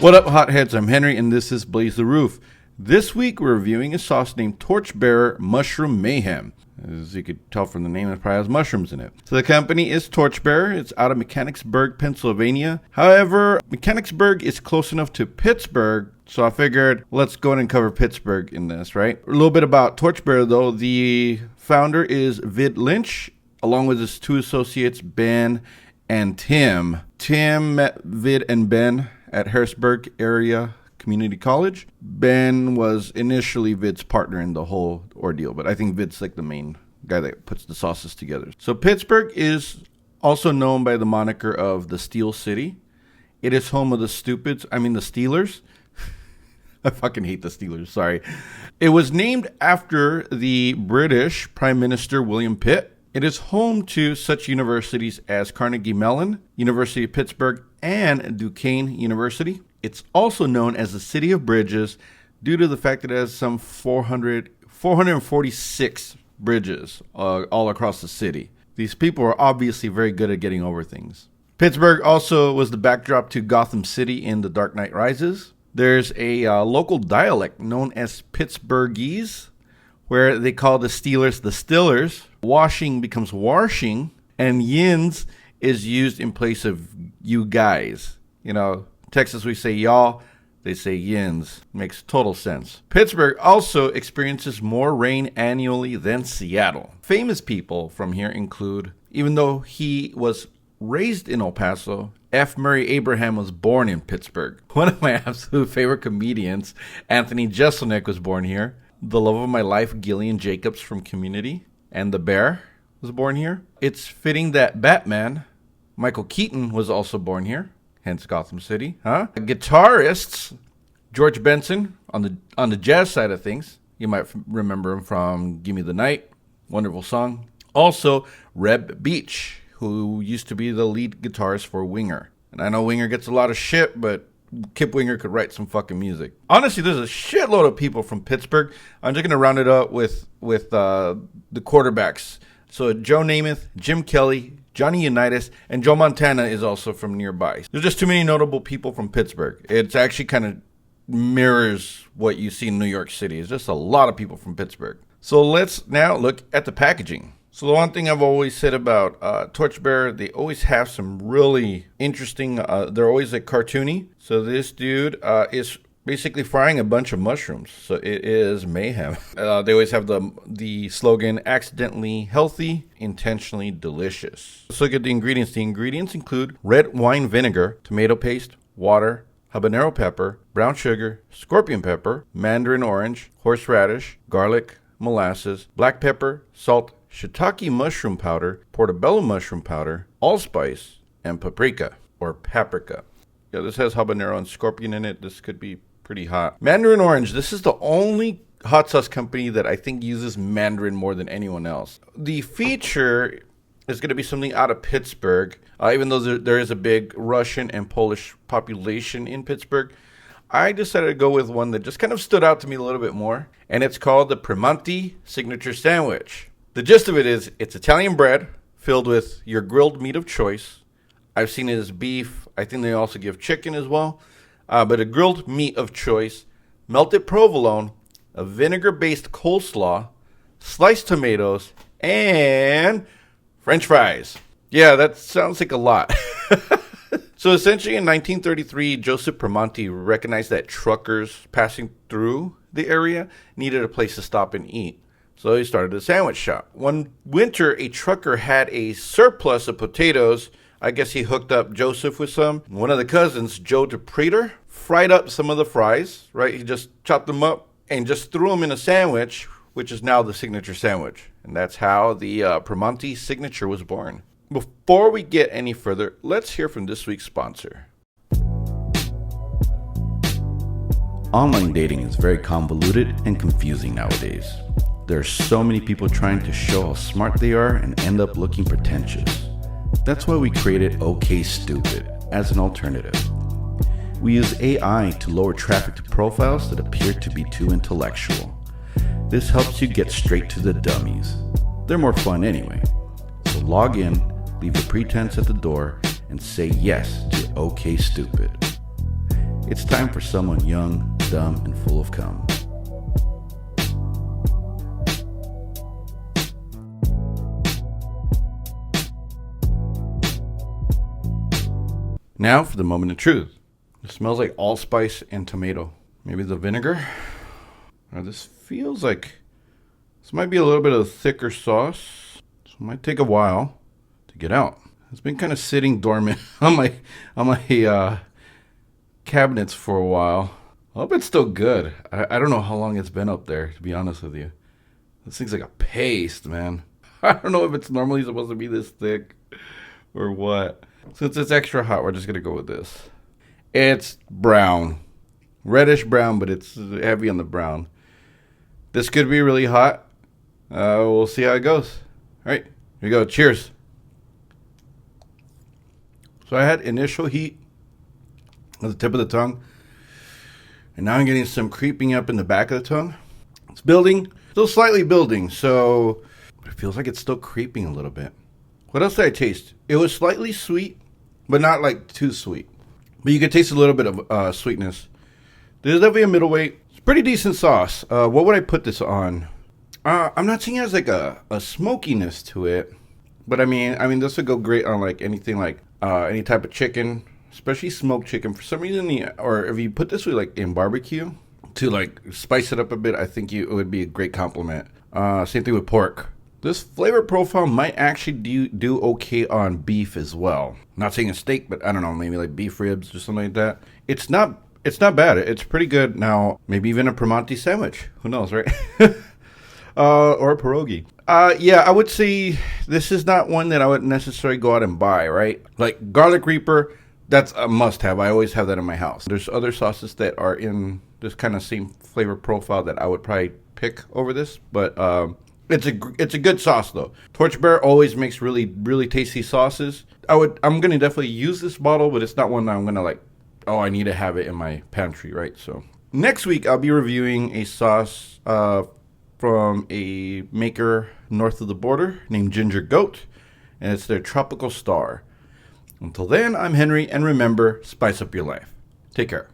What up, hotheads? I'm Henry, and this is Blaze the Roof. This week, we're reviewing a sauce named Torchbearer Mushroom Mayhem. As you could tell from the name, it probably has mushrooms in it. So the company is Torchbearer. It's out of Mechanicsburg, Pennsylvania. However, Mechanicsburg is close enough to Pittsburgh, so I figured let's go ahead and cover Pittsburgh in this, right? A little bit about Torchbearer, though. The founder is Vid Lynch, along with his two associates, Ben and Tim. Tim met Vid and Ben at Harrisburg Area Community College. Ben was initially Vid's partner in the whole ordeal, but I think Vid's like the main guy that puts the sauces together. So Pittsburgh is also known by the moniker of the Steel City. It is home of the Steelers. I fucking hate the Steelers, sorry. It was named after the British Prime Minister William Pitt. It is home to such universities as Carnegie Mellon, University of Pittsburgh, and Duquesne University. It's also known as the City of Bridges due to the fact that it has some 446 bridges all across the city. These people are obviously very good at getting over things. Pittsburgh also was the backdrop to Gotham City in The Dark Knight Rises. There's a local dialect known as Pittsburghese, where they call the Steelers the Stillers. Washing becomes warshing, and yins is used in place of you guys. You know, Texas we say y'all, they say yins. Makes total sense. Pittsburgh also experiences more rain annually than Seattle. Famous people from here include, even though he was raised in El Paso, F. Murray Abraham was born in Pittsburgh. One of my absolute favorite comedians, Anthony Jeselnik, was born here. The love of my life, Gillian Jacobs from Community, and The Bear was born here. It's fitting that Batman, Michael Keaton, was also born here, hence Gotham City. Guitarists, George Benson on the jazz side of things. You might remember him from Gimme the Night, wonderful song. Also, Reb Beach, who used to be the lead guitarist for Winger. And I know Winger gets a lot of shit, but Kip Winger could write some fucking music. Honestly, there's a shitload of people from Pittsburgh. I'm just going to round it up with the quarterbacks. So Joe Namath, Jim Kelly, Johnny Unitas, and Joe Montana is also from nearby. There's just too many notable people from Pittsburgh. It's actually kind of mirrors what you see in New York City. It's just a lot of people from Pittsburgh. So let's now look at the packaging. So the one thing I've always said about Torchbearer, they always have some really interesting, they're always like cartoony. So this dude is basically frying a bunch of mushrooms. So it is mayhem. They always have the slogan, accidentally healthy, intentionally delicious. Let's look at the ingredients. The ingredients include red wine vinegar, tomato paste, water, habanero pepper, brown sugar, scorpion pepper, mandarin orange, horseradish, garlic, molasses, black pepper, salt, shiitake mushroom powder, portobello mushroom powder, allspice, and paprika. Yeah, this has habanero and scorpion in it. This could be pretty hot. Mandarin orange. This is the only hot sauce company that I think uses mandarin more than anyone else. The feature is going to be something out of Pittsburgh. Even though there is a big Russian and Polish population in Pittsburgh, I decided to go with one that just kind of stood out to me a little bit more. And it's called the Primanti Signature Sandwich. The gist of it is, it's Italian bread filled with your grilled meat of choice. I've seen it as beef. I think they also give chicken as well. But a grilled meat of choice, melted provolone, a vinegar-based coleslaw, sliced tomatoes, and French fries. Yeah, that sounds like a lot. So essentially in 1933, Joseph Primanti recognized that truckers passing through the area needed a place to stop and eat. So he started a sandwich shop. One winter, a trucker had a surplus of potatoes. I guess he hooked up Joseph with some. One of the cousins, Joe DePreter, fried up some of the fries, right? He just chopped them up and just threw them in a sandwich, which is now the signature sandwich. And that's how the Primanti signature was born. Before we get any further, let's hear from this week's sponsor. Online dating is very convoluted and confusing nowadays. There are so many people trying to show how smart they are and end up looking pretentious. That's why we created OK Stupid as an alternative. We use AI to lower traffic to profiles that appear to be too intellectual. This helps you get straight to the dummies. They're more fun anyway. So log in, leave the pretense at the door, and say yes to OK Stupid. It's time for someone young, dumb, and full of cum. Now for the moment of truth. It smells like allspice and tomato. Maybe the vinegar? Now this feels like this might be a little bit of thicker sauce. So it might take a while to get out. It's been kind of sitting dormant on my cabinets for a while. I hope it's still good. I don't know how long it's been up there, to be honest with you. This thing's like a paste, man. I don't know if it's normally supposed to be this thick or what. Since it's extra hot, we're just going to go with this. It's brown. Reddish brown, but it's heavy on the brown. This could be really hot. We'll see how it goes. All right, here we go. Cheers. So I had initial heat at the tip of the tongue. And now I'm getting some creeping up in the back of the tongue. It's building. Still slightly building. So it feels like it's still creeping a little bit. What else did I taste? It was slightly sweet, but not like too sweet. But you could taste a little bit of sweetness. This is definitely a middleweight. It's pretty decent sauce. What would I put this on? I'm not seeing it as like a smokiness to it. But I mean, this would go great on like anything like any type of chicken, especially smoked chicken. For some reason, or if you put this with like in barbecue to like spice it up a bit, I think it would be a great compliment. Same thing with pork. This flavor profile might actually do okay on beef as well. Not saying a steak, but I don't know, maybe like beef ribs or something like that. It's not bad. It's pretty good. Now, maybe even a Primanti sandwich. Who knows, right? Or a pierogi. Yeah, I would say this is not one that I would necessarily go out and buy, right? Like garlic reaper, that's a must-have. I always have that in my house. There's other sauces that are in this kind of same flavor profile that I would probably pick over this, but it's a good sauce though. Torchbearer always makes really, really tasty sauces. I'm gonna definitely use this bottle, but it's not one that I'm gonna like, oh, I need to have it in my pantry, right? So next week I'll be reviewing a sauce from a maker north of the border named Ginger Goat, and it's their Tropical Star. Until then, I'm Henry, and remember, spice up your life. Take care.